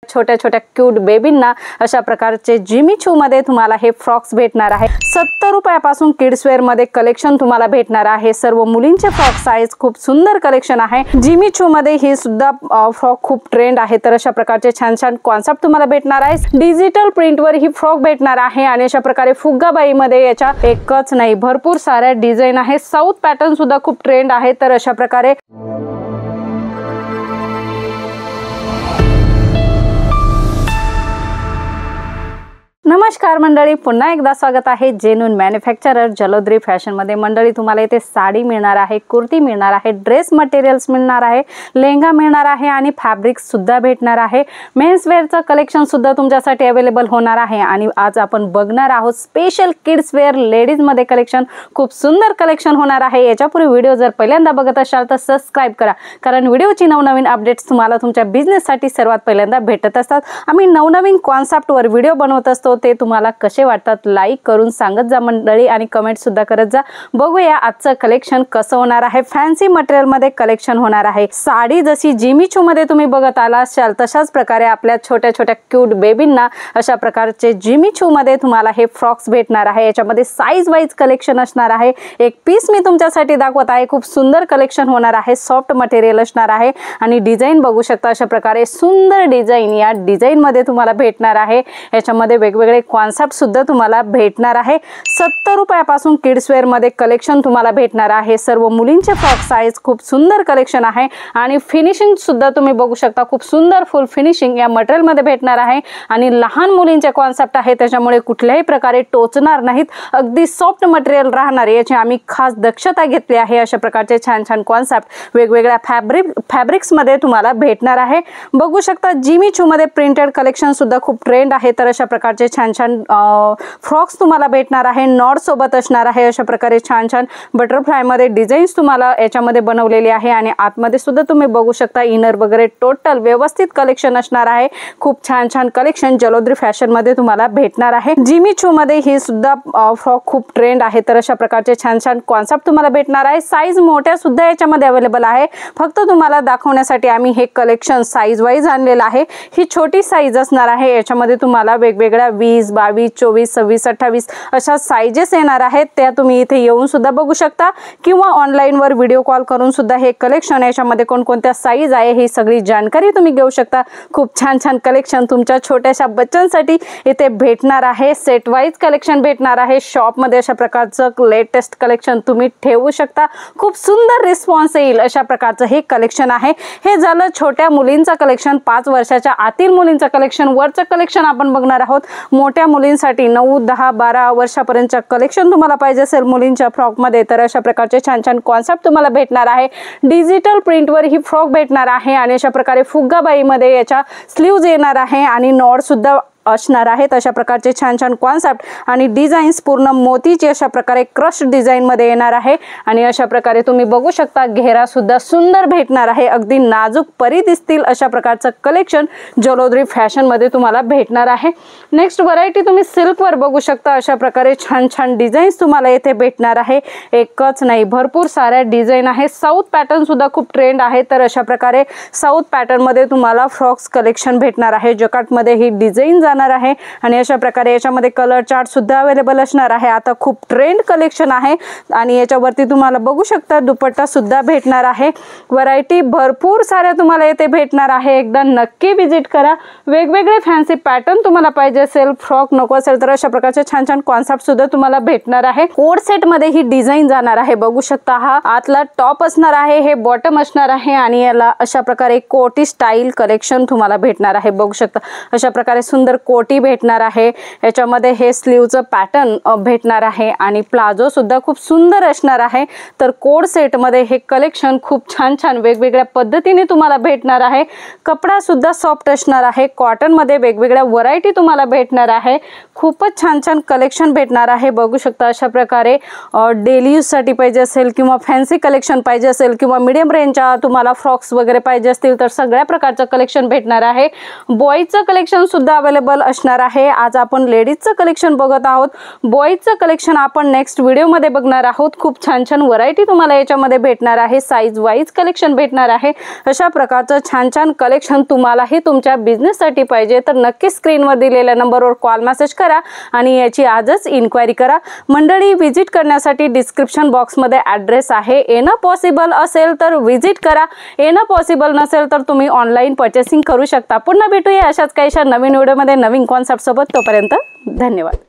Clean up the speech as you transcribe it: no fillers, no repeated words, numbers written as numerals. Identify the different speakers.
Speaker 1: छोट्या छोट्या क्यूट बेबींना अशा प्रकारचे जिमी चू मध्ये तुम्हाला हे फ्रॉक्स भेटणार आहे। 70 रुपयापासून किड्स वेअर मध्ये कलेक्शन तुम्हाला भेटणार आहे। सर्व मुलींचे फ्रॉक साइज खूप सुंदर कलेक्शन आहे। जिमी चू मध्ये ही सुद्धा फ्रॉक खूप ट्रेंड आहे। तर अशा प्रकारचे छान छान कॉन्सेप्ट तुम्हाला भेटणार आहे। डिजिटल प्रिंट वर ही फ्रॉक भेटणार आहे आणि अशा प्रकारे फुग्गाबाई मध्ये याच्या एकच नाही भरपूर साऱ्या डिझाइन आहे। साऊथ पॅटर्न सुद्धा खूप ट्रेंड आहे। तर अशा प्रकारे नमस्कार मंडळी, पुन्हा एकदा स्वागत आहे जेन्युइन मॅन्युफॅक्चरर जलोद्री फॅशन मध्ये। मंडळी तुम्हाला इथे साडी मिळणार आहे, कुर्ती मिळणार आहे, ड्रेस मटेरियल्स मिळणार आहे, लेहंगा मिळणार आहे आणि फॅब्रिक्स सुद्धा भेटणार आहे। मेन्स वेअरचं कलेक्शन सुद्धा तुमच्यासाठी अवेलेबल होणार आहे। आणि आज आपण बघणार आहोत स्पेशल किड्स वेअर लेडीज मध्ये कलेक्शन। खूप सुंदर कलेक्शन होणार आहे। याच्यापूर्वी व्हिडिओ जर पहिल्यांदा बघत असाल तर सबस्क्राइब करा, कारण व्हिडिओची नवनवीन अपडेट्स तुम्हाला तुमच्या बिझनेससाठी सर्वात पहिल्यांदा भेटत असतात। आम्ही नवनवीन कॉन्सेप्टवर व्हिडिओ बनवत असतो, ते तुम्हाला कसे वाटतात लाईक करून सांगत जा मंडळी आणि कमेंट सुद्धा करत जा। बघूया आजचं कलेक्शन कसं होणार आहे। फॅन्सी मटेरियल मध्ये कलेक्शन होणार आहे। साडी जशी जिमी चू मध्ये तुम्ही बघत आला असाल तशाच प्रकारे आपल्या छोट्या छोट्या क्यूट बेबींना अशा प्रकारचे जिमी चू मध्ये तुम्हाला हे फ्रॉक्स भेटणार आहे। याच्यामध्ये साइज वाइज कलेक्शन असणार आहे। एक पीस मी तुमच्यासाठी दाखवत आहे। खूप सुंदर कलेक्शन होणार आहे। सॉफ्ट मटेरियल असणार आहे आणि डिझाइन बघू शकता अशा प्रकारे सुंदर डिझाइन या डिझाइन मध्ये तुम्हाला भेटणार आहे। याच्यामध्ये वेगवेगळे कॉन्सेप्ट सुद्धा तुम्हाला भेटणार आहे। 70 रुपयापासून किड्स वेअर मध्ये कलेक्शन तुम्हाला भेटणार आहे। सर्व मुलींचे फ्रॉक साइज खूप सुंदर कलेक्शन आहे आणि फिनिशिंग सुद्धा तुम्ही बघू शकता। खूप सुंदर फुल फिनिशिंग या मटेरियल मध्ये भेटणार आहे आणि लहान मुलींचे कॉन्सेप्ट आहे, त्याच्यामुळे कुठल्याही प्रकारे टोचणार नाहीत, अगदी सॉफ्ट मटेरियल राहणार याची आम्ही खास दक्षता घेतली आहे। अशा प्रकारचे छान छान कॉन्सेप्ट वेगवेगळ्या फॅब्रिक्स मध्ये तुम्हाला भेटणार आहे। बघू शकता जिमी चू मध्ये प्रिंटेड कलेक्शन सुद्धा खूप ट्रेंड आहे। तर अशा प्रकारचे छान छान फ्रॉक्स तुम्हाला भेटणार आहे। नॉट सोबत असणार आहे। अशा प्रकारे छान छान बटरफ्लाय मध्ये डिझाईन्स तुम्हाला याच्यामध्ये बनवलेली आहे आणि आतमध्ये सुद्धा तुम्ही बघू शकता इनर वगैरे टोटल व्यवस्थित कलेक्शन असणार आहे। खूप छान छान कलेक्शन जलोद्री फॅशन मध्ये तुम्हाला भेटणार आहे। जिमी चू मध्ये ही सुद्धा फ्रॉक खूप ट्रेंड आहे। तर अशा प्रकारचे छान छान कॉन्सेप्ट तुम्हाला भेटणार आहे। साइज मोठ्या सुद्धा याच्यामध्ये अवेलेबल आहे। फक्त तुम्हाला दाखवण्यासाठी आम्ही हे कलेक्शन साइज वाइज आणलेलं आहे। ही छोटी साइज असणार आहे। याच्यामध्ये तुम्हाला वेगवेगळ्या 20, 22, 24, 26, 28 अशा साइजेस येणार आहेत। त्या तुम्ही इथे येऊन सुद्धा बघू शकता किंवा ऑनलाइन वर व्हिडिओ कॉल करून सुद्धा हे कलेक्शन याच्यामध्ये कोणकोणत्या साइज आहे ही सगळी जानकारी तुम्ही घेऊ शकता। खूप छान छान कलेक्शन तुमच्या छोट्याशा बच्चांसाठी इथे भेटणार आहे। सेट वाइज कलेक्शन भेटणार आहे। शॉप मध्ये अशा प्रकारचं लेटेस्ट कलेक्शन तुम्ही ठेवू शकता। खूप सुंदर रिस्पॉन्स येईल अशा प्रकारचं हे कलेक्शन आहे। हे झालं छोट्या मुलींचं कलेक्शन, 5 वर्षाच्या आतील मुलींचं कलेक्शन। वरचं कलेक्शन आपण बघणार आहोत मोठ्या मुलींसाठी 9, 10, 12 वर्षापर्यंतचं कलेक्शन तुम्हाला पाहिजे असेल मुलींच्या फ्रॉक मध्ये तर अशा प्रकारचे छान छान कॉन्सेप्ट तुम्हाला भेटणार आहे। डिजिटल प्रिंट वर ही फ्रॉक भेटणार आहे आणि अशा प्रकारे फुग्गाबाई मध्ये याच्या स्लीव्ज येणार आहे आणि नॉट सुद्धा असणार आहेत। अशा प्रकारचे छान छान कॉन्सेप्ट आणि डिझाईन्स पूर्ण मोतीची अशा प्रकारे क्रश डिझाइन मध्ये येणार आहे आणि अशा प्रकारे तुम्ही बघू शकता घेरा सुद्धा सुंदर भेटणार आहे। अगदी नाजूक परी दिसतील अशा प्रकारचं कलेक्शन जलोद्री फॅशन मध्ये तुम्हाला भेटणार आहे। नेक्स्ट व्हरायटी तुम्ही सिल्क वर बघू शकता। अशा प्रकारे छान छान डिझाईन्स तुम्हाला येथे भेटणार आहे। एकच नाही भरपूर साऱ्या डिझाइन आहे। साऊथ पॅटर्न सुद्धा खूप ट्रेंड आहे। तर अशा प्रकारे साऊथ पॅटर्न मध्ये तुम्हाला फ्रॉक्स कलेक्शन भेटणार आहे। जकार्ड मध्ये ही डिझाइन आहे आणि अशा प्रकारे याच्यामध्ये कलर चार्ट सुद्धा अवेलेबल असणार आहे। आता खूप ट्रेंड कलेक्शन आहे आणि याच्यावरती तुम्हाला बघू शकता दुपट्टा सुद्धा भेटणार आहे। व्हरायटी भरपूर साऱ्या तुम्हाला येथे भेटणार आहे। एकदा नक्की विजिट करा। वेगवेगळे फॅन्सी पॅटर्न तुम्हाला पाहिजे असेल, फ्रॉक नको असेल तर अशा प्रकारचे छान छान कॉन्सेप्ट सुद्धा तुम्हाला भेटणार आहे। कोड सेट मध्ये ही डिझाइन जाणार आहे। बघू शकता हा आतला टॉप असणार आहे, हे बॉटम असणार आहे आणि याला अशा प्रकारे कोटी स्टाईल कलेक्शन तुम्हाला भेटणार आहे। बघू शकता अशा प्रकारे सुंदर कोटी भेटणार आहे। याच्यामध्ये हे स्लीवचं पॅटर्न भेटणार आहे आणि प्लाझो सुद्धा खूप सुंदर असणार आहे। तर कोड सेट मध्ये हे कलेक्शन खूप छान छान वेगवेगळ्या पद्धतीने तुम्हाला भेटणार आहे। कपडा सुद्धा सॉफ्ट असणार आहे। कॉटन मध्ये वेगवेगळ्या व्हरायटी तुम्हाला भेटणार आहे। खूपच छान छान कलेक्शन भेटणार आहे। बघू शकता अशा प्रकारे डेली यूज साठी पाहिजे असेल किंवा फॅन्सी कलेक्शन पाहिजे असेल किंवा मीडियम रेंजच्या तुम्हाला फ्रॉक्स वगैरे पाहिजे असतील तर सगळ्या प्रकारचं कलेक्शन भेटणार आहे। बॉयजचं कलेक्शन सुद्धा अवेलेबल अवेलेबल असणार आहे। आज आपण लेडीजचं कलेक्शन बघत आहोत, बॉईजचं कलेक्शन आपण नेक्स्ट व्हिडिओमध्ये बघणार आहोत। खूप छान छान व्हरायटी तुम्हाला याच्यामध्ये भेटणार आहे, साईज वाईज कलेक्शन भेटणार आहे। अशा प्रकारचं छान छान कलेक्शन तुम्हालाही तुमच्या बिझनेससाठी पाहिजे तर नक्की स्क्रीनवर दिलेल्या नंबरवर कॉल मेसेज करा आणि याची आजच इन्क्वायरी करा। मंडळी, विजिट करण्यासाठी डिस्क्रिप्शन बॉक्समध्ये ॲड्रेस आहे। येणं पॉसिबल असेल तर विजिट करा, येणं पॉसिबल नसेल तर तुम्ही ऑनलाईन परचेसिंग करू शकता। पुन्हा भेटूया अशाच काहीशा नवीन व्हिडिओमध्ये नवीन कॉन्सेप्ट सोबत। तोपर्यंत धन्यवाद।